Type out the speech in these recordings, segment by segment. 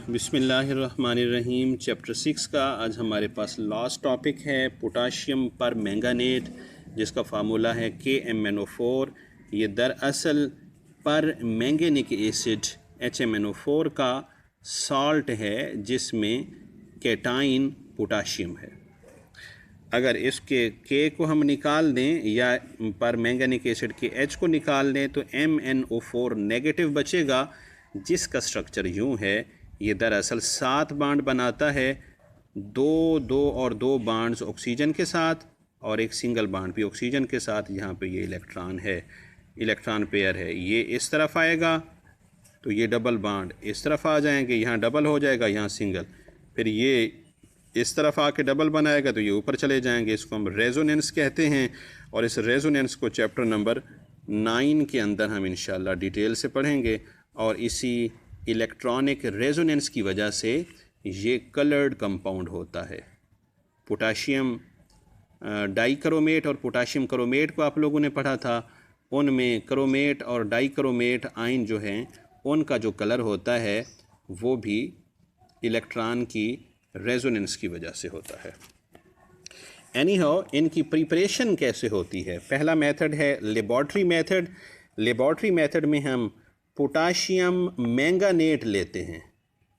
बिस्मिल्लाहिर्रहमानिर्रहीम। चैप्टर 6 का आज हमारे पास लास्ट टॉपिक है पोटाशियम पर मैंगानेट, जिसका फार्मूला है KMnO4। ये दरअसल पर मैंगनीक एसिड HMnO4 का सॉल्ट है जिसमें कैटाइन पोटाशियम है। अगर इसके K को हम निकाल दें या पर मैंगनीक एसिड के H को निकाल दें तो MnO4 नेगेटिव बचेगा, जिसका स्ट्रक्चर यूँ है। ये दरअसल 7 बांड बनाता है, दो और 2 बांड्स ऑक्सीजन के साथ और एक सिंगल बांड भी ऑक्सीजन के साथ। यहाँ पे ये इलेक्ट्रॉन है, इलेक्ट्रॉन पेयर है। ये इस तरफ आएगा तो ये डबल बांड इस तरफ आ जाएंगे, यहाँ डबल हो जाएगा, यहाँ सिंगल। फिर ये इस तरफ आके डबल बनाएगा तो ये ऊपर चले जाएंगे। इसको हम रेजोनेंस कहते हैं और इस रेजोनेंस को चैप्टर नंबर 9 के अंदर हम इंशाल्लाह डिटेल से पढ़ेंगे। और इसी इलेक्ट्रॉनिक रेजोनेंस की वजह से ये कलर्ड कंपाउंड होता है। पोटाशियम डाइक्रोमेट और पोटाशियम क्रोमेट को आप लोगों ने पढ़ा था। उनमें क्रोमेट और डाइक्रोमेट आयन जो हैं उनका जो कलर होता है वो भी इलेक्ट्रॉन की रेजोनेंस की वजह से होता है। एनीहाउ, इनकी प्रिपरेशन कैसे होती है? पहला मेथड है लेबॉर्ट्री मेथड। लेबॉर्ट्री मेथड में हम पोटाशियम मैंगानेट लेते हैं,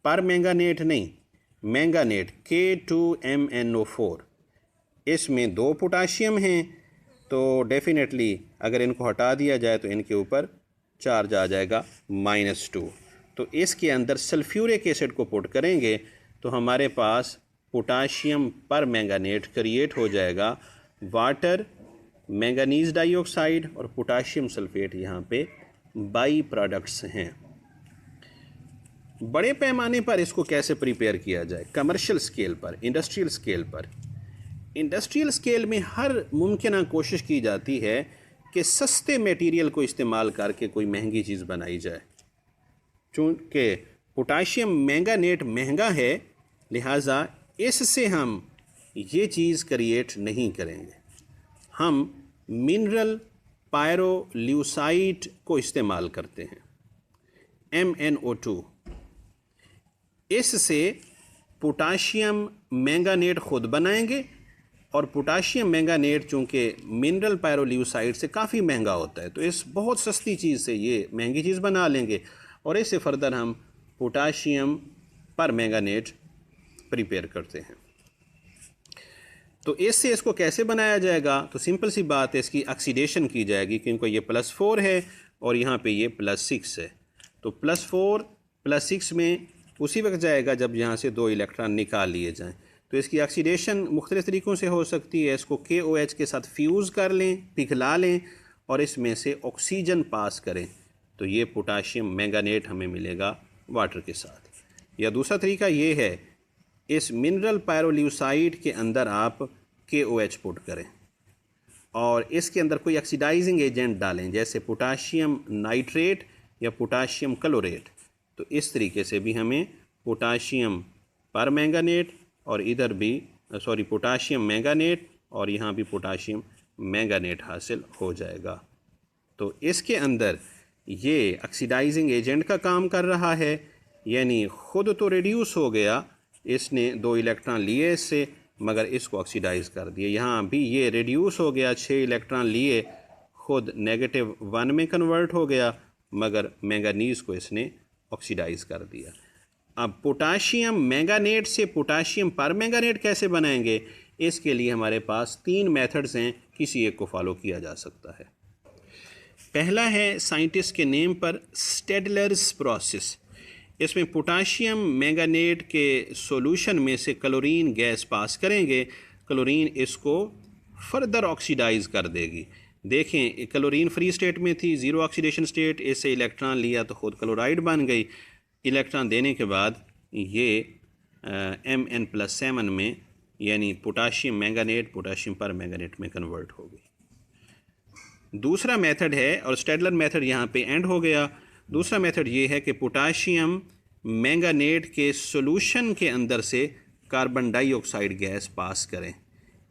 पर मैंगानेट नहीं, मैंगानेट K2MnO4। इसमें 2 पोटाशियम हैं तो डेफिनेटली अगर इनको हटा दिया जाए तो इनके ऊपर चार्ज आ जाएगा -2। तो इसके अंदर सल्फ्यूरिक एसिड को पुट करेंगे तो हमारे पास पोटाशियम पर मैंगानेट क्रिएट हो जाएगा। वाटर, मैंगनीज डाइऑक्साइड और पोटाशियम सल्फेट यहाँ पे बाई प्रोडक्ट्स हैं। बड़े पैमाने पर इसको कैसे प्रिपेयर किया जाए? कमर्शियल स्केल पर, इंडस्ट्रियल स्केल पर। इंडस्ट्रियल स्केल में हर मुमकिन कोशिश की जाती है कि सस्ते मटेरियल को इस्तेमाल करके कोई महंगी चीज़ बनाई जाए। चूँकि पोटाशियम मैंगानेट महंगा है, लिहाजा इससे हम ये चीज़ क्रिएट नहीं करेंगे। हम मिनरल पायरोल्यूसाइट को इस्तेमाल करते हैं, MnO2। इससे पोटाशियम मैंगानेट खुद बनाएंगे और पोटाशियम मैंगानेट चूँकि मिनरल पायरोल्यूसाइट से काफ़ी महंगा होता है तो इस बहुत सस्ती चीज़ से ये महंगी चीज़ बना लेंगे और इससे फर्दर हम पोटाशियम पर मैंगानेट प्रिपेयर करते हैं। तो इससे इसको कैसे बनाया जाएगा? तो सिंपल सी बात है, इसकी ऑक्सीडेशन की जाएगी क्योंकि ये +4 है और यहाँ पे ये +6 है। तो +4 +6 में उसी वक्त जाएगा जब यहाँ से 2 इलेक्ट्रॉन निकाल लिए जाएं। तो इसकी ऑक्सीडेशन मुख्तलिफ़ तरीक़ों से हो सकती है। इसको KOH के साथ फ्यूज़ कर लें, पिघला लें और इसमें से ऑक्सीजन पास करें तो ये पोटाशियम मैंगानेट हमें मिलेगा वाटर के साथ। या दूसरा तरीका ये है, इस मिनरल पायरोल्यूसाइड के अंदर आप KOH पुट करें और इसके अंदर कोई ऑक्सीडाइजिंग एजेंट डालें, जैसे पोटाशियम नाइट्रेट या पोटाशियम क्लोरेट। तो इस तरीके से भी हमें पोटाशियम पर मैंगानेट और इधर भी पोटाशियम मैंगानेट और यहाँ भी पोटाशियम मैंगानेट हासिल हो जाएगा। तो इसके अंदर ये ऑक्सीडाइजिंग एजेंट का काम कर रहा है, यानी ख़ुद तो रिड्यूस हो गया, इसने 2 इलेक्ट्रॉन लिए इससे मगर इसको ऑक्सीडाइज़ कर दिया। यहाँ भी ये रिड्यूस हो गया, 6 इलेक्ट्रॉन लिए, ख़ुद -1 में कन्वर्ट हो गया मगर मैंगानीज़ को इसने ऑक्सीडाइज़ कर दिया। अब पोटाशियम मैंगानेट से पोटाशियम पर मैंगानेट कैसे बनाएंगे? इसके लिए हमारे पास 3 मेथड्स हैं, किसी एक को फॉलो किया जा सकता है। पहला है साइंटिस्ट के नेम पर स्टेडलर्स प्रोसेस। इसमें पोटाशियम मैंगानेट के सॉल्यूशन में से क्लोरीन गैस पास करेंगे, क्लोरीन इसको फर्दर ऑक्सीडाइज़ कर देगी। देखें, क्लोरीन फ्री स्टेट में थी, 0 ऑक्सीडेशन स्टेट, इससे इलेक्ट्रॉन लिया तो ख़ुद क्लोराइड बन गई। इलेक्ट्रॉन देने के बाद ये Mn+7 में यानी पोटाशियम मैंगानेट पोटाशियम पर मैंगानेट में कन्वर्ट हो गई। दूसरा मेथड है, और स्टेडलर मेथड यहाँ पे एंड हो गया। दूसरा मेथड ये है कि पोटाशियम मैंगानेट के सॉल्यूशन के अंदर से कार्बन डाइऑक्साइड गैस पास करें।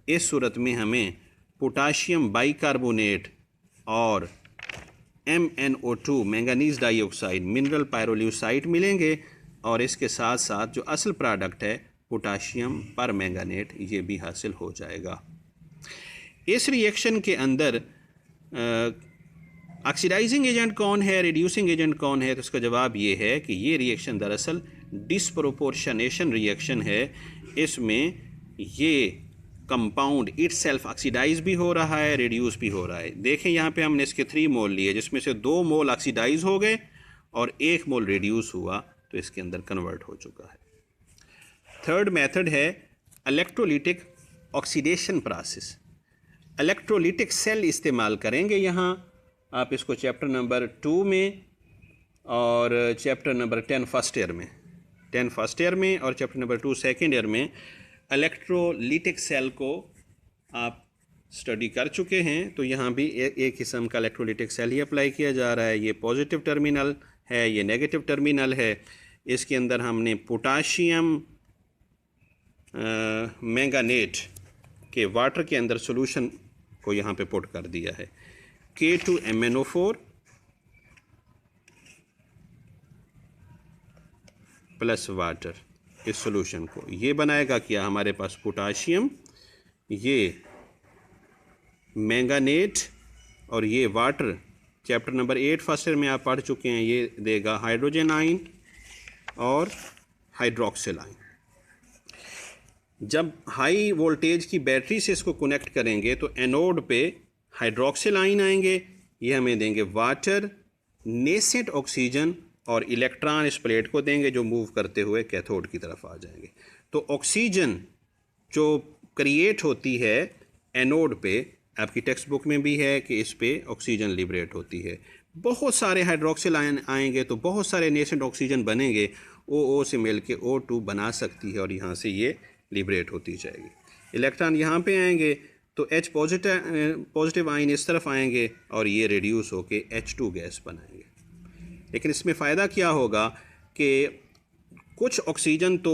इस सूरत में हमें पोटाशियम बाइकार्बोनेट और MnO2 manganese dioxide mineral pyrolusite मिलेंगे और इसके साथ साथ जो असल प्रोडक्ट है पोटाशियम पर मैंगानेट ये भी हासिल हो जाएगा। इस रिएक्शन के अंदर ऑक्सीडाइजिंग एजेंट कौन है, रिड्यूसिंग एजेंट कौन है? तो इसका जवाब ये है कि ये रिएक्शन दरअसल डिस्प्रोपोर्शनेशन रिएक्शन है। इसमें ये कंपाउंड इट सेल्फ ऑक्सीडाइज भी हो रहा है, रिड्यूस भी हो रहा है। देखें यहाँ पे हमने इसके 3 मोल लिए, जिसमें से 2 मोल ऑक्सीडाइज हो गए और 1 मोल रिड्यूस हुआ, तो इसके अंदर कन्वर्ट हो चुका है। थर्ड मेथड है electrolytic oxidation process. Electrolytic cell इस्तेमाल करेंगे यहाँ। आप इसको चैप्टर नंबर 2 में और चैप्टर नंबर 10 फर्स्ट ईयर में, 10 फर्स्ट ईयर में और चैप्टर नंबर 2 सेकेंड ईयर में इलेक्ट्रोलिटिक सेल को आप स्टडी कर चुके हैं। तो यहाँ भी एक किस्म का इलेक्ट्रोलिटिक सेल ही अप्लाई किया जा रहा है। ये पॉजिटिव टर्मिनल है, ये नेगेटिव टर्मिनल है। इसके अंदर हमने पोटाशियम मैंगानेट के वाटर के अंदर सॉल्यूशन को यहाँ पे पुट कर दिया है। K2MnO4 प्लस वाटर, इस सॉल्यूशन को ये बनाएगा क्या? हमारे पास पोटाशियम, ये मैंगानेट और ये water. Chapter number 8 first year में आप पढ़ चुके हैं। ये देगा हाइड्रोजन आयन और हाइड्रोक्सिल आयन। जब हाई वोल्टेज की बैटरी से इसको कनेक्ट करेंगे तो एनोड पे हाइड्रोक्सिल आयन आएंगे, ये हमें देंगे वाटर, नेसेंट ऑक्सीजन और इलेक्ट्रॉन इस प्लेट को देंगे जो मूव करते हुए कैथोड की तरफ आ जाएंगे। तो ऑक्सीजन जो क्रिएट होती है एनोड पे, आपकी टेक्स्ट बुक में भी है कि इस पे ऑक्सीजन लिबरेट होती है। बहुत सारे हाइड्रोक्सिल आयन आएंगे तो बहुत सारे नेसेंट ऑक्सीजन बनेंगे, O से मिल के O2 बना सकती है और यहाँ से ये लिबरेट होती जाएगी। इलेक्ट्रॉन यहाँ पे आएंगे तो H पॉजिटिव आयन इस तरफ आएंगे और ये रिड्यूस होके H2 गैस बनाएंगे। लेकिन इसमें फ़ायदा क्या होगा कि कुछ ऑक्सीजन तो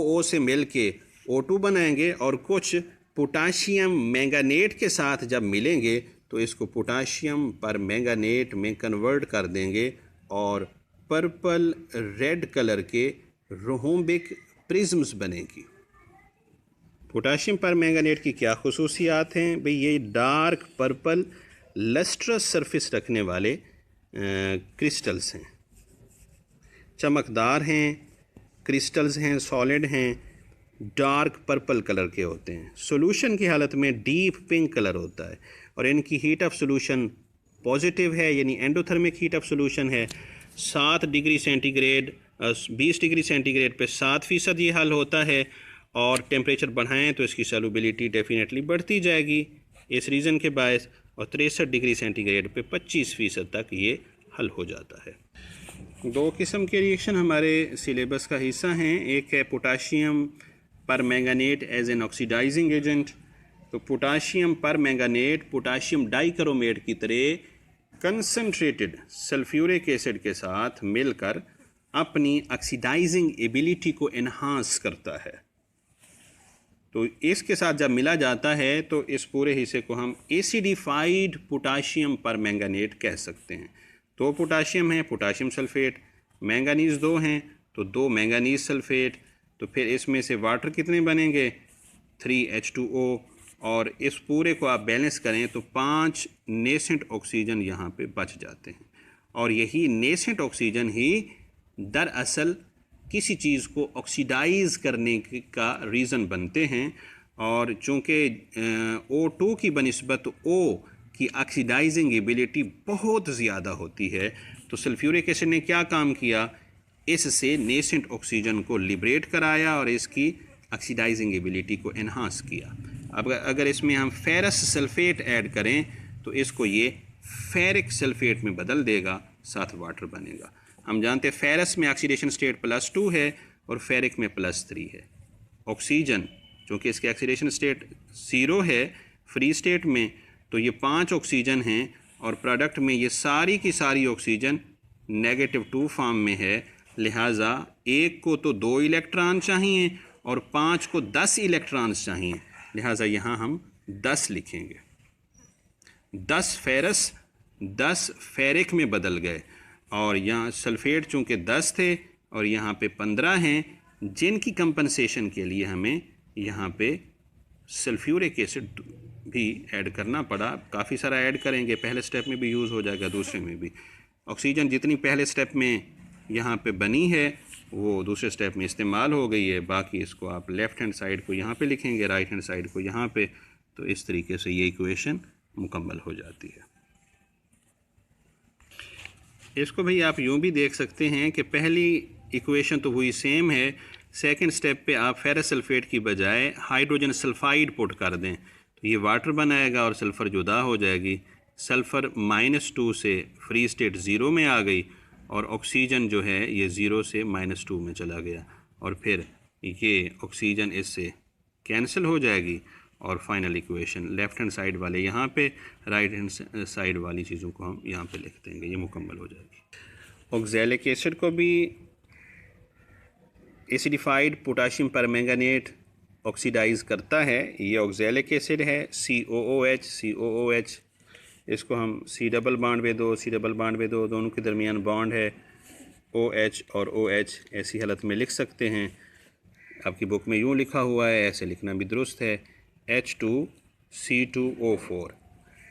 O से मिल के O2 बनाएंगे और कुछ पोटाशियम मैंगानेट के साथ जब मिलेंगे तो इसको पोटाशियम पर मैंगानेट में कन्वर्ट कर देंगे और पर्पल रेड कलर के रोहोम्बिक प्रिज्म्स बनेगी। पोटाशियम पर मैंगानेट की क्या खुसूसियात हैं भाई? ये डार्क पर्पल लस्ट्रस सरफेस रखने वाले क्रिस्टल्स हैं, चमकदार हैं, क्रिस्टल्स हैं, सॉलिड हैं, डार्क पर्पल कलर के होते हैं। सॉल्यूशन की हालत में डीप पिंक कलर होता है और इनकी हीट ऑफ सॉल्यूशन पॉजिटिव है, यानी एंडोथर्मिक हीट ऑफ सॉल्यूशन है। 7 डिग्री सेंटीग्रेड 20 डिग्री सेंटीग्रेड पे 7% ये हल होता है और टेम्परेचर बढ़ाएं तो इसकी सॉल्युबिलिटी डेफिनेटली बढ़ती जाएगी इस रीज़न के बायस, और 63 डिग्री सेंटीग्रेड पे 25% तक ये हल हो जाता है। 2 किस्म के रिएक्शन हमारे सिलेबस का हिस्सा हैं। एक है potassium permanganate as an oxidising agent. तो potassium permanganate potassium dichromate की तरह कंसनट्रेटेड सल्फ्यूरिक एसिड के साथ मिलकर अपनी ऑक्सीडाइजिंग एबिलिटी को एनहांस करता है। तो इसके साथ जब मिला जाता है तो इस पूरे हिस्से को हम एसिडिफाइड पोटाशियम पर मैंगानेट कह सकते हैं। 2 पोटाशियम हैं, पोटाशियम सल्फेट, मैंगानीज़ 2 हैं तो 2 मैंगानीज़ सल्फेट। तो फिर इसमें से वाटर कितने बनेंगे? 3H2O, और इस पूरे को आप बैलेंस करें तो 5 नेसेंट ऑक्सीजन यहाँ पे बच जाते हैं। और यही नेसेंट ऑक्सीजन ही दरअसल किसी चीज़ को ऑक्सीडाइज़ करने का रीज़न बनते हैं। और चूँकि O2 की बनिस्बत O की ऑक्सीडाइजिंग एबिलिटी बहुत ज़्यादा होती है, तो सल्फ्यूरिक एसिड ने क्या काम किया? इससे नेसेंट ऑक्सीजन को लिबरेट कराया और इसकी ऑक्सीडाइजिंग एबिलिटी को एनहांस किया। अब अगर इसमें हम फेरस सल्फेट ऐड करें तो इसको ये फेरिक सल्फेट में बदल देगा, साथ वाटर बनेगा। हम जानते हैं फेरस में ऑक्सीडेशन स्टेट +2 है और फेरिक में +3 है। ऑक्सीजन चूँकि इसके ऑक्सीडेशन स्टेट 0 है फ्री स्टेट में, तो ये 5 ऑक्सीजन हैं और प्रोडक्ट में ये सारी की सारी ऑक्सीजन -2 फॉर्म में है। लिहाजा 1 को तो 2 इलेक्ट्रॉन चाहिए और 5 को 10 इलेक्ट्रॉन्स चाहिए। लिहाजा यहाँ हम 10 लिखेंगे। 10 फेरस 10 फेरिक में बदल गए और यहाँ सल्फेट चूँकि 10 थे और यहाँ पे 15 हैं, जिनकी कंपनसेशन के लिए हमें यहाँ पे सल्फ्यूरिक एसिड भी ऐड करना पड़ा। काफ़ी सारा ऐड करेंगे, पहले स्टेप में भी यूज़ हो जाएगा, दूसरे में भी। ऑक्सीजन जितनी पहले स्टेप में यहाँ पे बनी है वो दूसरे स्टेप में इस्तेमाल हो गई है। बाकी इसको आप लेफ़्ट हैंड साइड को यहाँ पे लिखेंगे, राइट हैंड साइड को यहाँ पे, तो इस तरीके से ये इक्वेशन मुकम्मल हो जाती है। इसको भाई आप यूँ भी देख सकते हैं कि पहली इक्वेशन तो हुई सेम है, सेकंड स्टेप पे आप फेरस सल्फेट की बजाय हाइड्रोजन सल्फाइड पुट कर दें तो ये वाटर बनाएगा और सल्फ़र जुदा हो जाएगी। सल्फ़र -2 से फ्री स्टेट 0 में आ गई और ऑक्सीजन जो है ये 0 से -2 में चला गया, और फिर ये ऑक्सीजन इससे कैंसिल हो जाएगी और final equation left hand side वाले यहाँ पे, राइट हैंड साइड वाली चीज़ों को हम यहाँ पे लिख देंगे, ये मुकम्मल हो जाएगी। ऑक्सैलिक एसिड को भी एसिडिफाइड पोटाशियम परमैंगनेट ऑक्सीडाइज़ करता है। ये ऑक्सैलिक एसिड है, COOH। इसको हम C डबल बॉन्ड पे दो, दोनों के दरमियान बॉन्ड है, OH और OH ऐसी हालत में लिख सकते हैं। आपकी बुक में यूँ लिखा हुआ है, ऐसे लिखना भी दुरुस्त है, H2C2O4।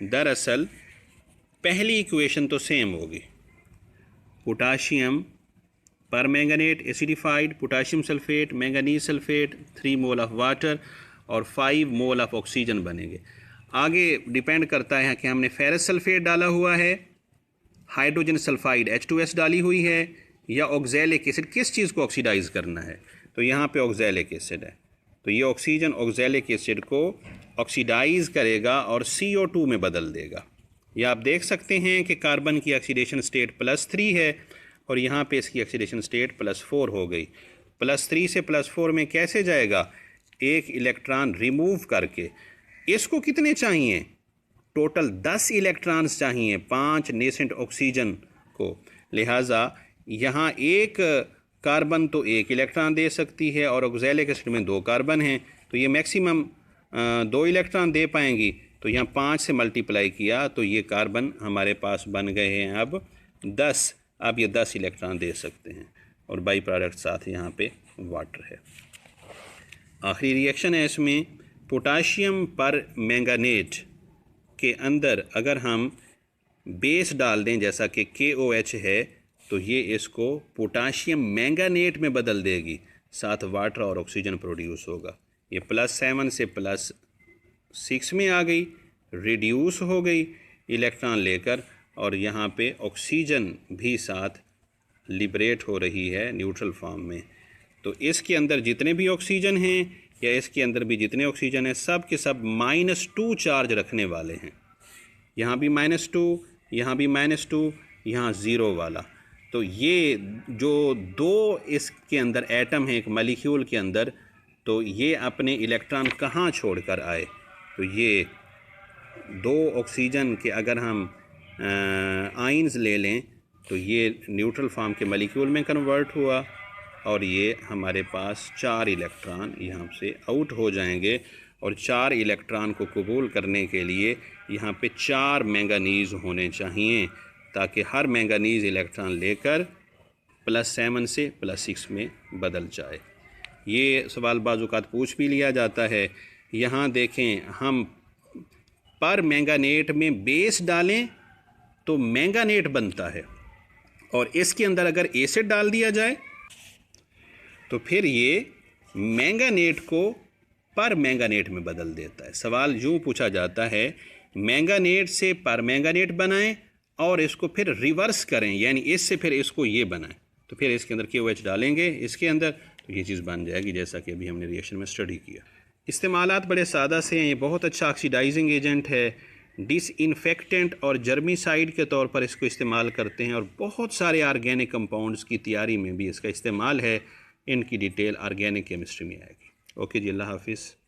दरअसल पहली इक्वेशन तो सेम होगी, potassium permanganate acidified, potassium sulphate, manganese sulphate, 3 mole of water और 5 मोल ऑफ ऑक्सीजन बनेंगे। आगे डिपेंड करता है कि हमने फेरस सल्फेट डाला हुआ है, हाइड्रोजन सल्फाइड H2S डाली हुई है, या ऑक्सैलिक एसिड, किस चीज़ को ऑक्सीडाइज़ करना है। तो यहाँ पे ऑक्सैलिक एसिड है, तो ये ऑक्सीजन ऑक्सैलिक एसिड को ऑक्सीडाइज़ करेगा और CO2 में बदल देगा। ये आप देख सकते हैं कि कार्बन की ऑक्सीडेशन स्टेट +3 है और यहाँ पे इसकी ऑक्सीडेशन स्टेट +4 हो गई। +3 से +4 में कैसे जाएगा, एक इलेक्ट्रॉन रिमूव करके। इसको कितने चाहिए, टोटल 10 इलेक्ट्रॉन्स चाहिए 5 नेसेंट ऑक्सीजन को, लिहाजा यहाँ एक कार्बन तो 1 इलेक्ट्रॉन दे सकती है और ऑक्सैलिक एसिड में 2 कार्बन हैं, तो ये मैक्सिमम 2 इलेक्ट्रॉन दे पाएंगी। तो यहाँ 5 से मल्टीप्लाई किया तो ये कार्बन हमारे पास बन गए हैं अब 10। अब ये 10 इलेक्ट्रॉन दे सकते हैं और बाई प्रोडक्ट साथ यहाँ पे वाटर है। आखिरी रिएक्शन है इसमें, पोटाशियम पर मैंगनेट के अंदर अगर हम बेस डाल दें जैसा कि KOH है तो ये इसको पोटाशियम मैंगनेट में बदल देगी, साथ वाटर और ऑक्सीजन प्रोड्यूस होगा। ये +7 से +6 में आ गई, रिड्यूस हो गई इलेक्ट्रॉन लेकर, और यहाँ पे ऑक्सीजन भी साथ लिबरेट हो रही है न्यूट्रल फॉर्म में। तो इसके अंदर जितने भी ऑक्सीजन हैं या इसके अंदर भी जितने ऑक्सीजन हैं, सब के सब -2 चार्ज रखने वाले हैं। यहाँ भी -2, यहाँ भी -2, यहाँ 0 वाला। तो ये जो 2 इसके अंदर एटम है एक मॉलिक्यूल के अंदर, तो ये अपने इलेक्ट्रॉन कहाँ छोड़कर आए, तो ये 2 ऑक्सीजन के अगर हम आइंस ले लें तो ये न्यूट्रल फॉर्म के मॉलिक्यूल में कन्वर्ट हुआ और ये हमारे पास 4 इलेक्ट्रॉन यहाँ से आउट हो जाएंगे, और 4 इलेक्ट्रॉन को कबूल करने के लिए यहाँ पे 4 मैंगनीज़ होने चाहिए, ताकि हर मैंगनीज़ इलेक्ट्रॉन लेकर +7 से +6 में बदल जाए। ये सवाल बाज़-औक़ात पूछ भी लिया जाता है। यहाँ देखें, हम पर मैंगनेट में बेस डालें तो मैंगनेट बनता है, और इसके अंदर अगर एसिड डाल दिया जाए तो फिर ये मैंगनेट को पर मैंगनेट में बदल देता है। सवाल यूँ पूछा जाता है, मैंगनेट से पर मैंगनेट बनाएं और इसको फिर रिवर्स करें, यानी इससे फिर इसको ये बनाएं, तो फिर इसके अंदर KOH डालेंगे इसके अंदर, तो ये चीज़ बन जाएगी जैसा कि अभी हमने रिएक्शन में स्टडी किया। इस्तेमालात बड़े सादा से हैं। ये बहुत अच्छा ऑक्सीडाइजिंग एजेंट है, डिसइंफेक्टेंट और जर्मीसाइड के तौर पर इसको इस्तेमाल करते हैं, और बहुत सारे ऑर्गेनिक कंपाउंड्स की तैयारी में भी इसका इस्तेमाल है। इनकी डिटेल ऑर्गेनिक केमिस्ट्री में आएगी। ओके जी, अल्लाह हाफिज़।